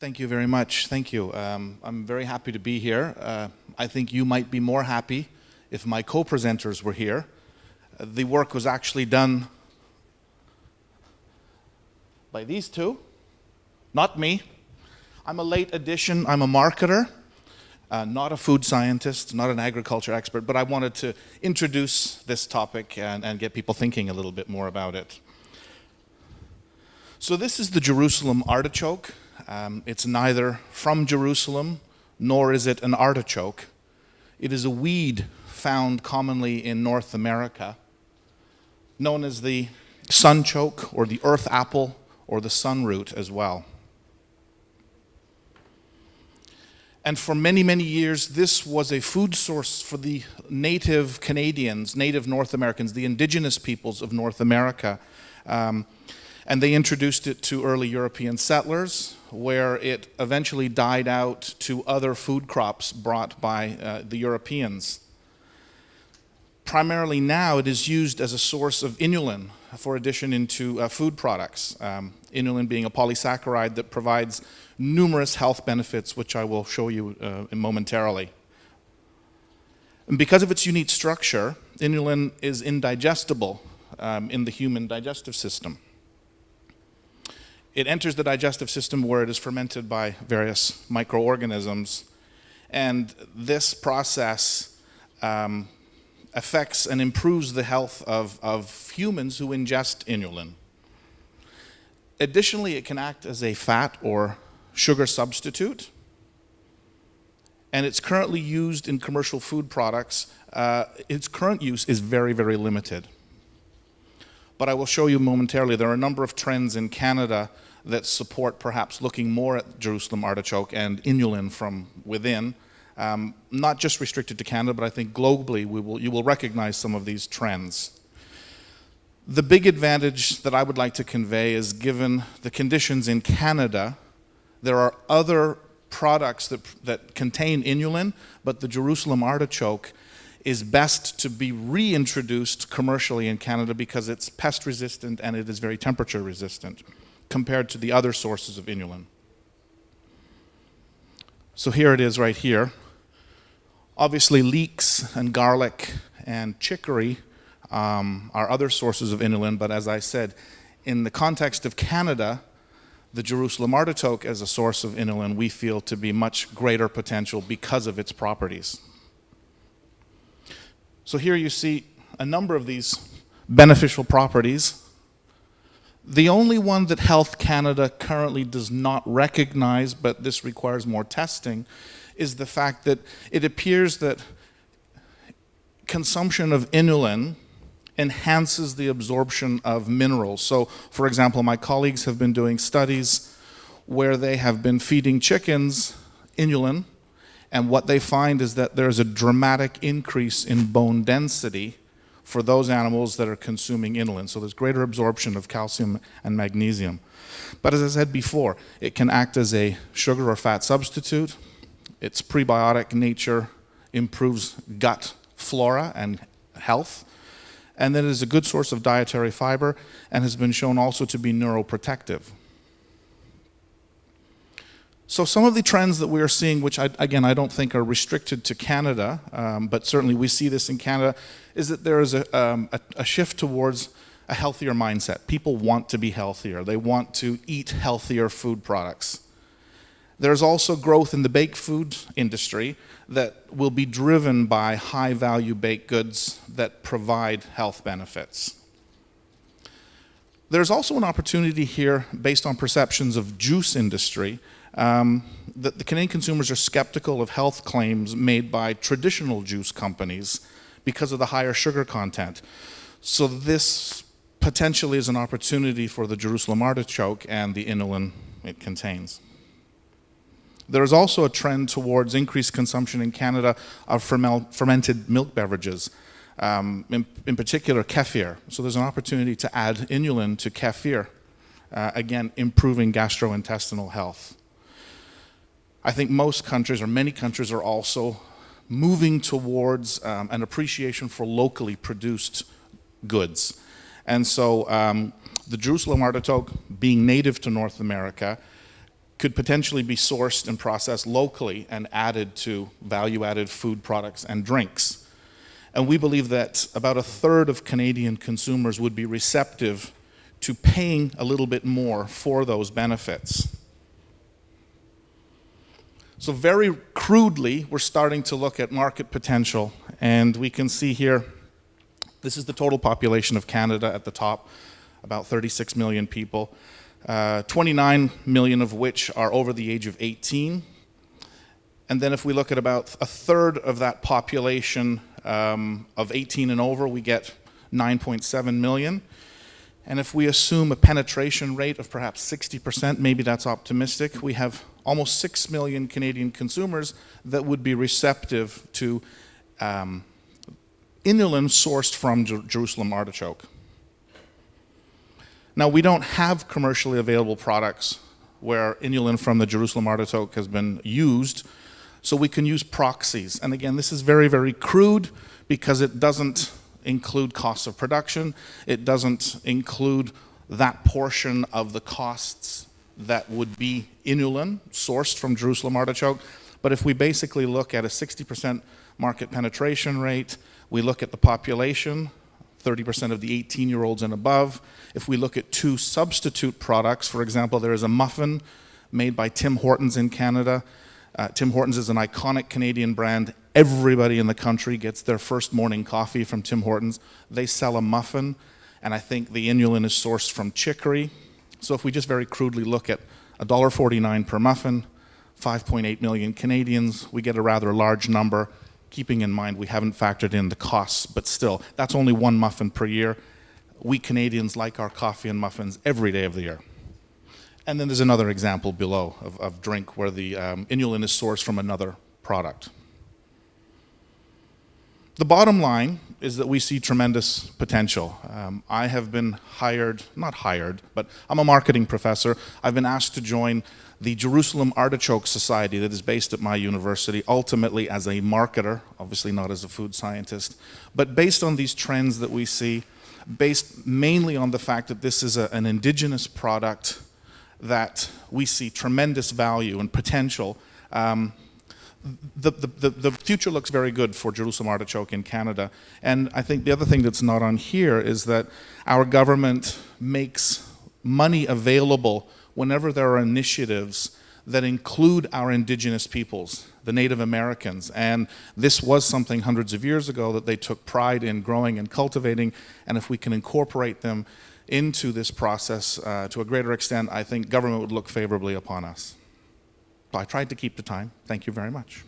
Thank you very much. Thank you. I'm very happy to be here. I think you might be more happy if my co-presenters were here. The work was actually done by these two, not me. I'm a late addition. I'm a marketer, not a food scientist, not an agriculture expert, but I wanted to introduce this topic and get people thinking a little bit more about it. So this is the Jerusalem artichoke. It's neither from Jerusalem, nor is it an artichoke. It is a weed found commonly in North America, known as the sunchoke, or the earth apple, or the sunroot as well. And for many, many years, this was a food source for the native Canadians, native North Americans, the indigenous peoples of North America. And they introduced it to early European settlers, where it eventually died out to other food crops brought by the Europeans. Primarily now, it is used as a source of inulin for addition into food products. Inulin being a polysaccharide that provides numerous health benefits, which I will show you momentarily. And because of its unique structure, inulin is indigestible in the human digestive system. It enters the digestive system where it is fermented by various microorganisms, and this process affects and improves the health of humans who ingest inulin. Additionally, it can act as a fat or sugar substitute, and it's currently used in commercial food products. Its current use is very, very limited. But I will show you momentarily, there are a number of trends in Canada that support perhaps looking more at Jerusalem artichoke and inulin from within, not just restricted to Canada, but I think globally you will recognize some of these trends. The big advantage that I would like to convey is, given the conditions in Canada, there are other products that contain inulin, but the Jerusalem artichoke is best to be reintroduced commercially in Canada because it's pest resistant and it is very temperature resistant compared to the other sources of inulin. So here it is right here. Obviously leeks and garlic and chicory are other sources of inulin, but as I said, in the context of Canada, the Jerusalem artichoke as a source of inulin we feel to be much greater potential because of its properties. So here you see a number of these beneficial properties. The only one that Health Canada currently does not recognize, but this requires more testing, is the fact that it appears that consumption of inulin enhances the absorption of minerals. So, for example, my colleagues have been doing studies where they have been feeding chickens inulin, and what they find is that there's a dramatic increase in bone density for those animals that are consuming inulin. So there's greater absorption of calcium and magnesium. But as I said before, it can act as a sugar or fat substitute. Its prebiotic nature improves gut flora and health. And then it is a good source of dietary fiber and has been shown also to be neuroprotective. So some of the trends that we are seeing, which I don't think are restricted to Canada, but certainly we see this in Canada, is that there is a shift towards a healthier mindset. People want to be healthier. They want to eat healthier food products. There's also growth in the baked food industry that will be driven by high-value baked goods that provide health benefits. There's also an opportunity here based on perceptions of juice industry. That the Canadian consumers are skeptical of health claims made by traditional juice companies because of the higher sugar content. So this potentially is an opportunity for the Jerusalem artichoke and the inulin it contains. There is also a trend towards increased consumption in Canada of fermented milk beverages, in particular kefir. So there's an opportunity to add inulin to kefir, again improving gastrointestinal health. I think most countries, or many countries, are also moving towards an appreciation for locally produced goods. And so the Jerusalem artichoke, being native to North America, could potentially be sourced and processed locally and added to value-added food products and drinks. And we believe that about a third of Canadian consumers would be receptive to paying a little bit more for those benefits. So very crudely, we're starting to look at market potential, and we can see here, this is the total population of Canada at the top, about 36 million people, 29 million of which are over the age of 18. And then if we look at about a third of that population of 18 and over, we get 9.7 million. And if we assume a penetration rate of perhaps 60%, maybe that's optimistic, we have almost 6 million Canadian consumers that would be receptive to inulin sourced from Jerusalem artichoke. Now, we don't have commercially available products where inulin from the Jerusalem artichoke has been used, so we can use proxies. And again, this is very, very crude because it doesn't include costs of production. It doesn't include that portion of the costs that would be inulin sourced from Jerusalem artichoke. But if we basically look at a 60% market penetration rate, we look at the population, 30% of the 18-year-olds and above. If we look at two substitute products, for example, there is a muffin made by Tim Hortons in Canada. Tim Hortons is an iconic Canadian brand. Everybody in the country gets their first morning coffee from Tim Hortons. They sell a muffin, and I think the inulin is sourced from chicory. So if we just very crudely look at $1.49 per muffin, 5.8 million Canadians, we get a rather large number, keeping in mind we haven't factored in the costs, but still, that's only one muffin per year. We Canadians like our coffee and muffins every day of the year. And then there's another example below of drink where the inulin is sourced from another product. The bottom line is that we see tremendous potential. I have been not hired, but I'm a marketing professor. I've been asked to join the Jerusalem Artichoke Society that is based at my university, ultimately as a marketer, obviously not as a food scientist, but based on these trends that we see, based mainly on the fact that this is an indigenous product that we see tremendous value and potential. The future looks very good for Jerusalem artichoke in Canada. And I think the other thing that's not on here is that our government makes money available whenever there are initiatives that include our indigenous peoples, the Native Americans. And this was something hundreds of years ago that they took pride in growing and cultivating. And if we can incorporate them into this process to a greater extent, I think government would look favorably upon us. I tried to keep the time. Thank you very much.